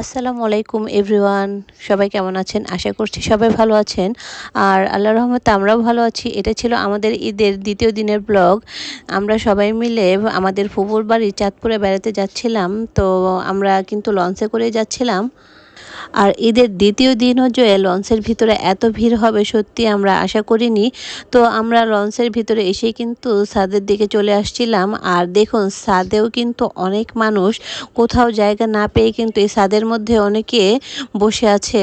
আসসালামু আলাইকুম এভরিওয়ান। সবাই কেমন আছেন? আশা করছি সবাই ভালো আছেন। আর আল্লাহর রহমতে আমরাও ভালো আছি। এটা ছিল আমাদের ঈদের দ্বিতীয় দিনের ব্লগ। আমরা সবাই মিলে আমাদের ফুফুর বাড়ি চাঁদপুরে বেড়াতে যাচ্ছিলাম। তো আমরা কিন্তু লঞ্চে করে যাচ্ছিলাম। আর ঈদের দ্বিতীয় দিনও যে লঞ্চের ভিতরে এত ভিড় হবে সত্যি আমরা আশা করিনি। তো আমরা লঞ্চের ভিতরে এসেই কিন্তু ছাদের দিকে চলে আসছিলাম। আর দেখুন ছাদেও কিন্তু অনেক মানুষ কোথাও জায়গা না পেয়ে কিন্তু এই ছাদের মধ্যে অনেকে বসে আছে।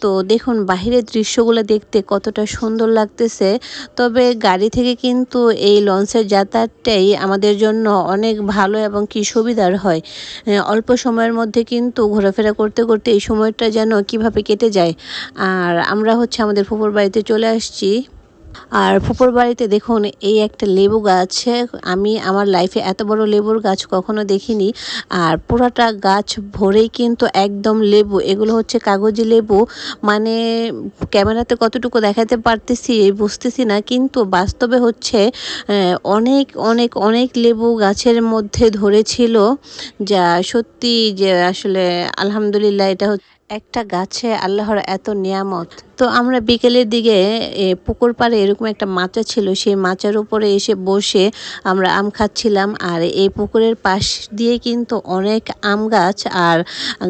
তো দেখুন বাহিরের দৃশ্যগুলো দেখতে কতটা সুন্দর লাগতেছে। তবে গাড়ি থেকে কিন্তু এই লঞ্চের যাতায়াতটাই আমাদের জন্য অনেক ভালো এবং কি সুবিধার হয়। অল্প সময়ের মধ্যে কিন্তু ঘোরাফেরা করতে করতে এই সময়টা যেন কিভাবে কেটে যায়। আর আমরা আমাদের ফুপুর বাড়িতে চলে আসছি। আর ফুপুর বাড়িতে দেখুন এই একটা লেবু গাছ। আমি আমার লাইফে এত বড় লেবুর গাছ কখনো দেখিনি। আর পুরাটা গাছ ভরেই কিন্তু একদম লেবু। এগুলো কাগজি লেবু। মানে ক্যামেরাতে কতটুকু দেখাতে পারতেছি বুঝতেছি না, কিন্তু বাস্তবে অনেক অনেক অনেক লেবু গাছের মধ্যে ধরেছিল, যা সত্যি যে আসলে আলহামদুলিল্লাহ। এটা একটা গাছে আল্লাহর এত নিয়ামত। তো আমরা বিকেলের দিকে পুকুর পাড়ে এরকম একটা মাচা ছিল, সেই মাচার উপরে এসে বসে আমরা আম খাচ্ছিলাম। আর এই পুকুরের পাশ দিয়ে কিন্তু অনেক আম গাছ, আর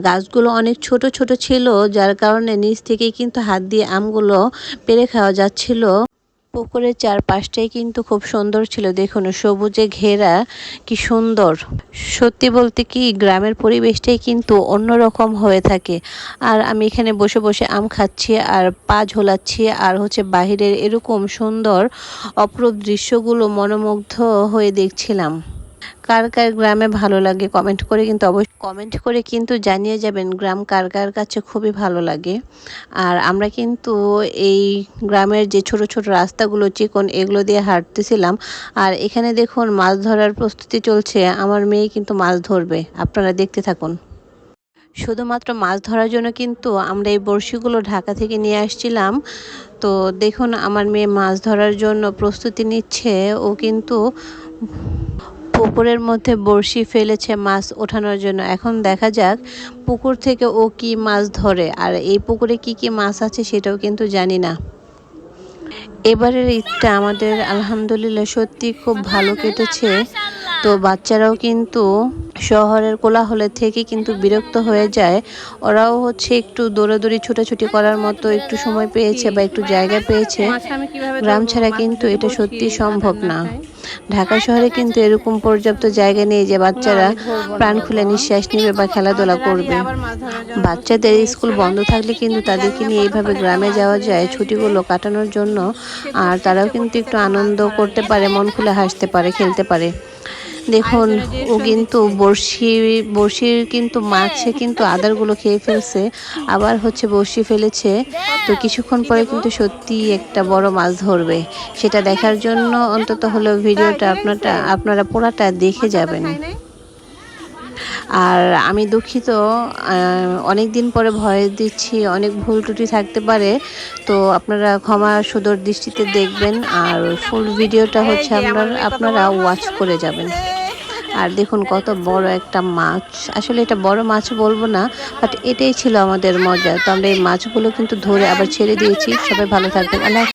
গাছগুলো অনেক ছোট ছোট ছিল, যার কারণে নিচ থেকে কিন্তু হাত দিয়ে আমগুলো পেড়ে খাওয়া যাচ্ছিল। পুকুরের চারপাশটাই কিন্তু খুব সুন্দর ছিল, দেখুন সবুজে ঘেরা, কি সুন্দর। সত্যি বলতে কি গ্রামের পরিবেশটাই কিন্তু অন্যরকম হয়ে থাকে। আর আমি এখানে বসে বসে আম খাচ্ছি আর পা ঝোলাচ্ছি, আর বাহিরের এরকম সুন্দর অপরূপ দৃশ্যগুলো মনোমুগ্ধ হয়ে দেখছিলাম। কার কার গ্রামে ভালো লাগে কমেন্ট করে কিন্তু অবশ্যই কমেন্ট করে কিন্তু জানিয়ে যাবেন গ্রাম কার কার কাছে খুবই ভালো লাগে। আর আমরা কিন্তু এই গ্রামের যে ছোট ছোট রাস্তাগুলো চিকন এগুলো দিয়ে হাঁটতেছিলাম। আর এখানে দেখুন মাছ ধরার প্রস্তুতি চলছে। আমার মেয়ে কিন্তু মাছ ধরবে, আপনারা দেখতে থাকুন। শুধুমাত্র মাছ ধরার জন্য কিন্তু আমরা এই বড়শিগুলো ঢাকা থেকে নিয়ে আসছিলাম। তো দেখুন আমার মেয়ে মাছ ধরার জন্য প্রস্তুতি নিচ্ছে। ও কিন্তু পুকুরের মধ্যে বড়শি ফেলেছে মাছ ওঠানোর জন্য। এখন দেখা যাক পুকুর থেকে ও কি মাছ ধরে। আর এই পুকুরে কি কি মাছ আছে সেটাও কিন্তু জানি না। এবারের ঈদটা আমাদের আলহামদুলিল্লাহ সত্যি খুব ভালো কেটেছে। তো বাচ্চারাও কিন্তু শহরের কোলাহলের থেকে কিন্তু বিরক্ত হয়ে যায়। ওরাও একটু দৌড়াদৌড়ি ছোটাছুটি করার মতো একটু সময় পেয়েছে বা একটু জায়গা পেয়েছে। গ্রাম ছাড়া কিন্তু এটা সত্যি সম্ভব না। ঢাকা শহরে কিন্তু এরকম পর্যাপ্ত জায়গা নেই যে বাচ্চারা প্রাণ খুলে নিঃশ্বাস নেবে বা খেলাধুলা করবে। বাচ্চাদের স্কুল বন্ধ থাকলে কিন্তু তাদেরকে নিয়ে এইভাবে গ্রামে যাওয়া যায় ছুটিগুলো কাটানোর জন্য। আর তারাও কিন্তু একটু আনন্দ করতে পারে, মন খুলে হাসতে পারে, খেলতে পারে। দেখুন ও কিন্তু বড়শির কিন্তু মাছে কিন্তু আদারগুলো খেয়ে ফেলছে, আবার বড়শি ফেলেছে। তো কিছুক্ষণ পরে কিন্তু সত্যি একটা বড় মাছ ধরবে। সেটা দেখার জন্য অন্তত হলেও ভিডিওটা আপনারা পুরাটা দেখে যাবেন। আর আমি দুঃখিত, অনেক দিন পরে ভয়েস দিচ্ছি, অনেক ভুল ত্রুটি থাকতে পারে। তো আপনারা ক্ষমা সুদর দৃষ্টিতে দেখবেন। আর ফুল ভিডিওটা আপনারা ওয়াচ করে যাবেন। আর দেখুন কত বড় একটা মাছ। আসলে এটা বড় মাছ বলবো না, বাট এটাই ছিল আমাদের মজা। তো আমরা এই মাছগুলো কিন্তু ধরে আবার ছেড়ে দিয়েছি। সবাই ভালো থাকবেন। আল্লাহ।